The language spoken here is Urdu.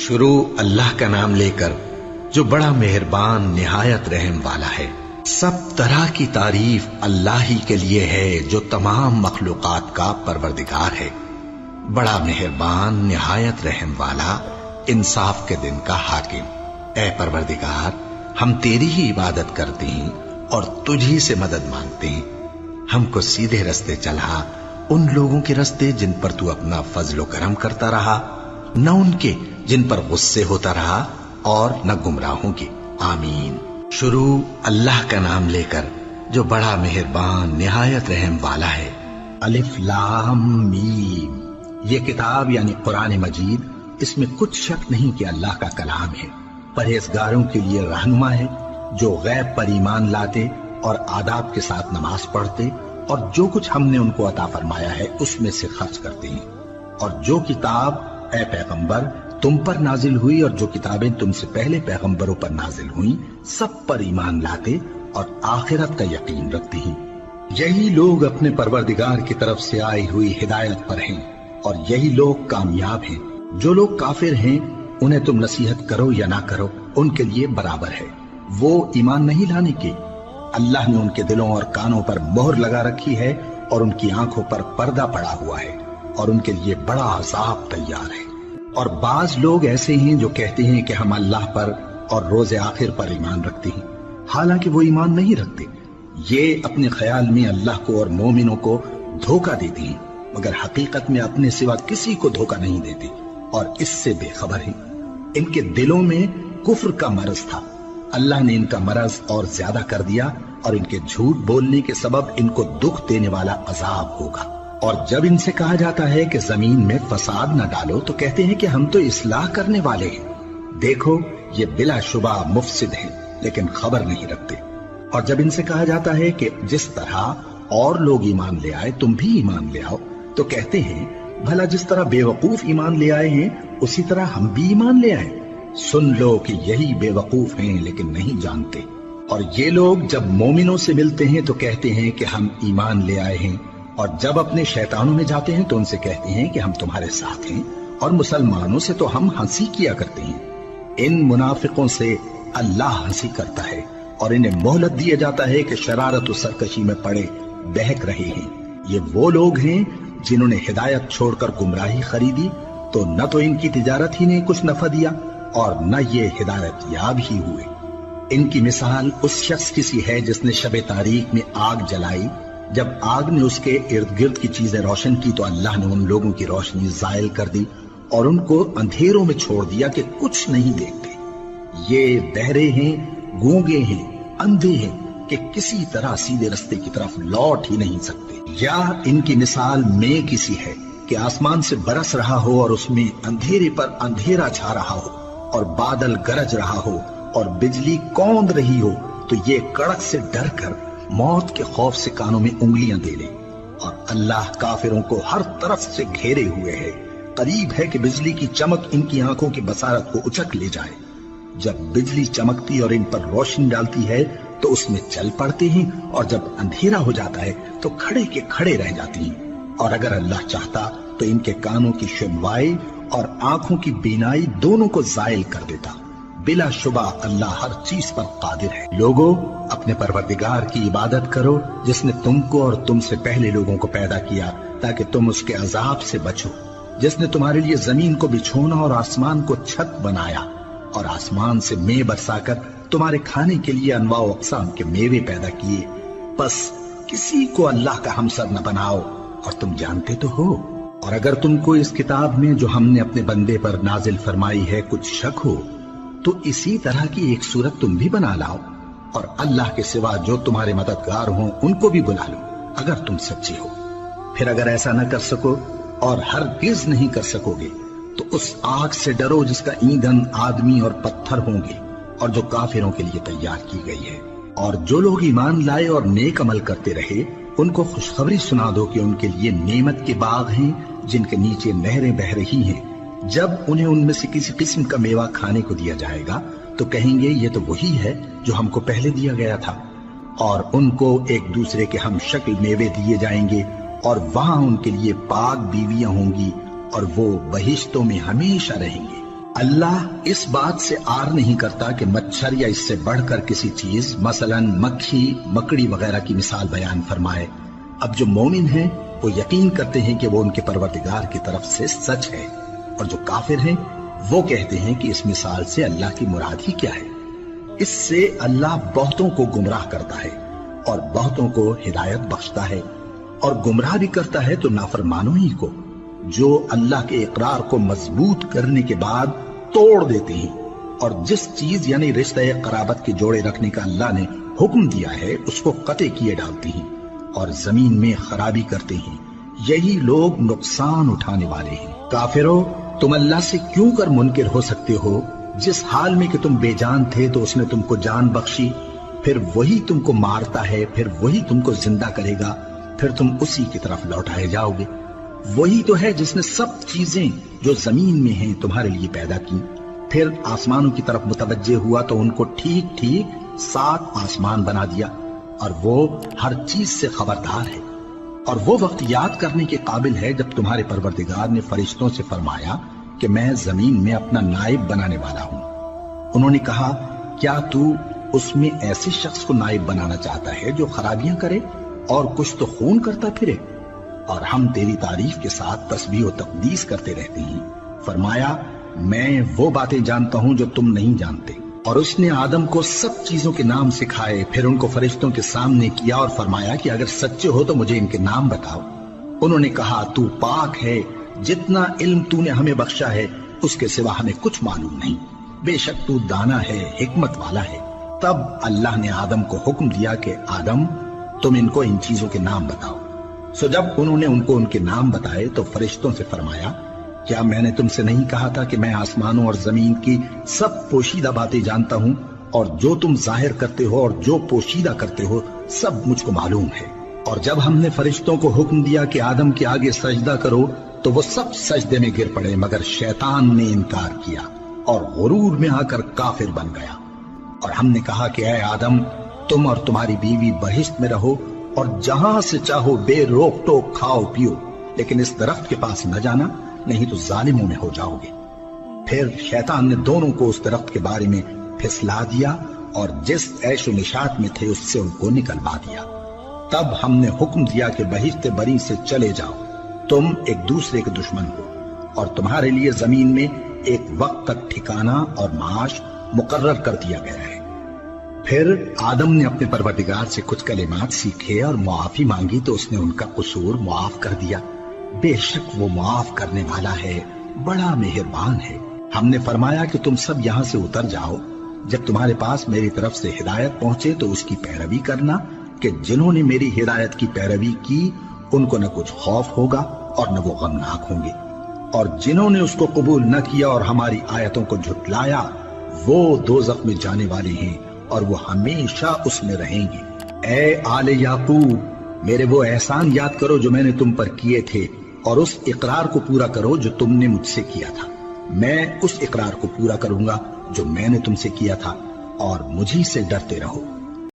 شروع اللہ کا نام لے کر جو بڑا مہربان نہایت رحم والا ہے۔ سب طرح کی تعریف اللہ ہی کے لیے ہے جو تمام مخلوقات کا پروردگار ہے، بڑا مہربان نہایت رحم والا، انصاف کے دن کا حاکم۔ اے پروردگار، ہم تیری ہی عبادت کرتے ہیں اور تجھی سے مدد مانگتے ہیں۔ ہم کو سیدھے رستے چلا، ان لوگوں کے رستے جن پر تو اپنا فضل و کرم کرتا رہا، نہ ان کے جن پر غصے ہوتا رہا اور نہ گمراہوں کے۔ آمین۔ شروع اللہ کا نام لے کر جو بڑا مہربان نہایت رحم والا ہے۔ الف لام میم۔ یہ کتاب یعنی قرآن مجید، اس میں کچھ شک نہیں کہ اللہ کا کلام ہے، پرہیزگاروں کے لیے رہنما ہے، جو غیب پر ایمان لاتے اور آداب کے ساتھ نماز پڑھتے اور جو کچھ ہم نے ان کو عطا فرمایا ہے اس میں سے خرچ کرتے ہیں، اور جو کتاب اے پیغمبر تم پر نازل ہوئی اور جو کتابیں تم سے پہلے پیغمبروں پر نازل ہوئیں سب پر ایمان لاتے اور آخرت کا یقین رکھتے ہیں۔ یہی لوگ اپنے پروردگار کی طرف سے آئی ہوئی ہدایت پر ہیں اور یہی لوگ کامیاب ہیں۔ جو لوگ کافر ہیں انہیں تم نصیحت کرو یا نہ کرو ان کے لیے برابر ہے، وہ ایمان نہیں لانے کے۔ اللہ نے ان کے دلوں اور کانوں پر مہر لگا رکھی ہے اور ان کی آنکھوں پر پردہ پڑا ہوا ہے اور ان کے لیے بڑا عذاب تیار ہے۔ اور بعض لوگ ایسے ہیں جو کہتے ہیں کہ ہم اللہ پر اور روز آخر پر ایمان رکھتے ہیں، حالانکہ وہ ایمان نہیں رکھتے۔ یہ اپنے خیال میں اللہ کو اور مومنوں کو دھوکہ دیتے ہیں، مگر حقیقت میں اپنے سوا کسی کو دھوکہ نہیں دیتے اور اس سے بے خبر ہیں۔ ان کے دلوں میں کفر کا مرض تھا، اللہ نے ان کا مرض اور زیادہ کر دیا اور ان کے جھوٹ بولنے کے سبب ان کو دکھ دینے والا عذاب ہوگا۔ اور جب ان سے کہا جاتا ہے کہ زمین میں فساد نہ ڈالو تو کہتے ہیں کہ ہم تو اصلاح کرنے والے ہیں۔ دیکھو یہ بلا شبہ مفسد ہیں لیکن خبر نہیں رکھتے۔ اور جب ان سے کہا جاتا ہے کہ جس طرح اور لوگ ایمان لے آئے تم بھی ایمان لے آؤ تو کہتے ہیں بھلا جس طرح بے وقوف ایمان لے آئے ہیں اسی طرح ہم بھی ایمان لے آئے۔ سن لو کہ یہی بے وقوف ہیں لیکن نہیں جانتے۔ اور یہ لوگ جب مومنوں سے ملتے ہیں تو کہتے ہیں کہ ہم ایمان لے آئے ہیں، اور جب اپنے شیطانوں میں جاتے ہیں تو ان سے کہتے ہیں کہ ہم تمہارے ساتھ ہیں، اور مسلمانوں سے تو ہم ہنسی کیا کرتے ہیں۔ ان منافقوں سے اللہ ہنسی کرتا ہے اور انہیں مہلت دیا جاتا ہے کہ شرارت و سرکشی میں پڑے بہک رہے ہیں۔ یہ وہ لوگ ہیں جنہوں نے ہدایت چھوڑ کر گمراہی خریدی، تو نہ تو ان کی تجارت ہی نے کچھ نفع دیا اور نہ یہ ہدایت یاب ہی ہوئے۔ ان کی مثال اس شخص کی سی ہے جس نے شب تاریک میں آگ جلائی، جب آگ نے اس کے ارد گرد کی چیزیں روشن کی تو اللہ نے ان لوگوں کی روشنی زائل کر دی اور ان کو اندھیروں میں چھوڑ دیا کہ کچھ نہیں دیکھتے۔ یہ بہرے ہیں، گونگے ہیں، اندھے ہیں کہ کسی طرح سیدھے رستے کی طرف لوٹ ہی نہیں سکتے۔ یا ان کی مثال میں کسی ہے کہ آسمان سے برس رہا ہو اور اس میں اندھیرے پر اندھیرا چھا رہا ہو اور بادل گرج رہا ہو اور بجلی کوند رہی ہو تو یہ کڑک سے ڈر کر موت کے خوف سے کانوں میں انگلیاں دے لے۔ اور اللہ کافروں کو ہر طرف سے گھیرے ہوئے ہے، قریب ہے کہ بجلی کی چمک ان کی آنکھوں کی بصارت کو اچک لے جائے۔ جب بجلی چمکتی اور ان پر روشنی ڈالتی ہے تو اس میں چل پڑتے ہیں، اور جب اندھیرا ہو جاتا ہے تو کھڑے کے کھڑے رہ جاتے ہیں۔ اور اگر اللہ چاہتا تو ان کے کانوں کی سنوائی اور آنکھوں کی بینائی دونوں کو زائل کر دیتا۔ بلا شبہ اللہ ہر چیز پر قادر ہے۔ لوگوں اپنے پروردگار کی عبادت کرو جس نے تم کو اور تم سے پہلے لوگوں کو پیدا کیا تاکہ تم اس کے عذاب سے بچو، جس نے تمہارے لیے زمین کو بچھونا اور آسمان کو چھت بنایا اور آسمان سے مے برسا کر تمہارے کھانے کے لیے انواع و اقسام کے میوے پیدا کیے۔ بس کسی کو اللہ کا ہمسر نہ بناؤ اور تم جانتے تو ہو۔ اور اگر تم کو اس کتاب میں جو ہم نے اپنے بندے پر نازل فرمائی ہے کچھ شک ہو تو اسی طرح کی ایک صورت تم بھی بنا لاؤ، اور اللہ کے سوا جو تمہارے مددگار ہوں ان کو بھی بلا لو اگر تم سچے ہو۔ پھر اگر ایسا نہ کر سکو اور ہرگز نہیں کر سکو گے تو اس آگ سے ڈرو جس کا ایندھن آدمی اور پتھر ہوں گے اور جو کافروں کے لیے تیار کی گئی ہے۔ اور جو لوگ ایمان لائے اور نیک عمل کرتے رہے ان کو خوشخبری سنا دو کہ ان کے لیے نعمت کے باغ ہیں جن کے نیچے نہریں بہ رہی ہیں۔ جب انہیں ان میں سے کسی قسم کا میوہ کھانے کو دیا جائے گا تو کہیں گے یہ تو وہی ہے جو ہم کو پہلے دیا گیا تھا، اور ان کو ایک دوسرے کے ہم شکل میوے دیے جائیں گے، اور وہاں ان کے لیے پاک بیویاں ہوں گی اور وہ بہشتوں میں ہمیشہ رہیں گے۔ اللہ اس بات سے آر نہیں کرتا کہ مچھر یا اس سے بڑھ کر کسی چیز مثلاً مکھی مکڑی وغیرہ کی مثال بیان فرمائے۔ اب جو مومن ہیں وہ یقین کرتے ہیں کہ وہ ان کے پروردگار کی طرف سے سچ ہے، اور جو کافر ہیں وہ کہتے ہیں کہ اس مثال سے اللہ کی مراد ہی کیا ہے۔ اس سے اللہ بہتوں کو گمراہ کرتا ہے اور بہتوں کو ہدایت بخشتا ہے، اور گمراہ بھی کرتا ہے تو نافرمانوں ہی کو، جو اللہ کے اقرار کو مضبوط کرنے کے بعد توڑ دیتے ہیں، اور جس چیز یعنی رشتہ قرابت کے جوڑے رکھنے کا اللہ نے حکم دیا ہے اس کو قطع کیے ڈالتے ہیں اور زمین میں خرابی کرتے ہیں۔ یہی لوگ نقصان اٹھانے والے ہیں۔ کافرو، تم اللہ سے کیوں کر منکر ہو سکتے ہو؟ جس حال میں کہ تم بے جان تھے تو اس نے تم کو جان بخشی، پھر وہی تم کو مارتا ہے، پھر وہی تم کو زندہ کرے گا، پھر تم اسی کی طرف لوٹائے جاؤ گے۔ وہی تو ہے جس نے سب چیزیں جو زمین میں ہیں تمہارے لیے پیدا کی، پھر آسمانوں کی طرف متوجہ ہوا تو ان کو ٹھیک ٹھیک 7 آسمان بنا دیا، اور وہ ہر چیز سے خبردار ہے۔ اور وہ وقت یاد کرنے کے قابل ہے جب تمہارے پروردگار نے فرشتوں سے فرمایا کہ میں زمین میں اپنا نائب بنانے والا ہوں۔ انہوں نے کہا، کیا تو اس میں ایسے شخص کو نائب بنانا چاہتا ہے جو خرابیاں کرے اور کچھ تو خون کرتا پھرے؟ اور ہم تیری تعریف کے ساتھ تسبیح و تقدیس کرتے رہتے ہیں۔ فرمایا، میں وہ باتیں جانتا ہوں جو تم نہیں جانتے۔ اور اس نے آدم کو سب چیزوں کے نام سکھائے، پھر ان کو فرشتوں کے سامنے کیا اور فرمایا کہ اگر سچے ہو تو مجھے ان کے نام بتاؤ۔ انہوں نے کہا، تو پاک ہے، جتنا علم تو نے ہمیں بخشا ہے اس کے سوا ہمیں کچھ معلوم نہیں، بے شک تو دانا ہے، حکمت والا ہے۔ تب اللہ نے آدم کو حکم دیا کہ آدم، تم ان کو ان چیزوں کے نام بتاؤ۔ سو جب انہوں نے ان کو ان کے نام بتائے تو فرشتوں سے فرمایا، کیا میں نے تم سے نہیں کہا تھا کہ میں آسمانوں اور زمین کی سب پوشیدہ باتیں جانتا ہوں، اور جو تم ظاہر کرتے ہو اور جو پوشیدہ کرتے ہو سب مجھ کو معلوم ہے۔ اور جب ہم نے فرشتوں کو حکم دیا کہ آدم کے آگے سجدہ کرو تو وہ سب سجدے میں گر پڑے، مگر شیطان نے انکار کیا اور غرور میں آ کر کافر بن گیا۔ اور ہم نے کہا کہ اے آدم، تم اور تمہاری بیوی بہشت میں رہو اور جہاں سے چاہو بے روک ٹوک کھاؤ پیو، لیکن اس درخت کے پاس نہ جانا، نہیں تو ظالموں میں ہو جاؤ گے۔ پھر شیطان نے دونوں کو اس درخت کے بارے میں پھسلا دیا اور جس عیش و نشاط میں تھے اس سے ان کو نکلوا دیا۔ تب ہم نے حکم دیا کہ بہشت بری سے چلے جاؤ، تم ایک دوسرے کے دشمن ہو، اور تمہارے لیے زمین میں ایک وقت تک ٹھکانہ اور معاش مقرر کر دیا گیا ہے۔ پھر آدم نے اپنے پروردگار سے کچھ کلمات سیکھے اور معافی مانگی تو اس نے ان کا قصور معاف کر دیا۔ بے شک وہ معاف کرنے والا ہے، بڑا مہربان ہے۔ ہم نے فرمایا کہ تم سب یہاں سے اتر جاؤ، جب تمہارے پاس میری طرف سے ہدایت پہنچے تو اس کی پیروی کرنا، کہ جنہوں نے میری ہدایت کی پیروی کی ان کو نہ کچھ خوف ہوگا اور نہ وہ غمناک ہوں گے، اور جنہوں نے اس کو قبول نہ کیا اور ہماری آیتوں کو جھٹلایا وہ دوزخ میں جانے والے ہیں اور وہ ہمیشہ اس میں رہیں گے۔ اے آل یعقوب، میرے وہ احسان یاد کرو جو میں نے تم پر کیے تھے، اور اس اقرار کو پورا کرو جو تم نے مجھ سے کیا تھا۔ میں اس اقرار کو پورا کروں گا جو میں نے تم سے کیا تھا، اور مجھی سے ڈرتے رہو۔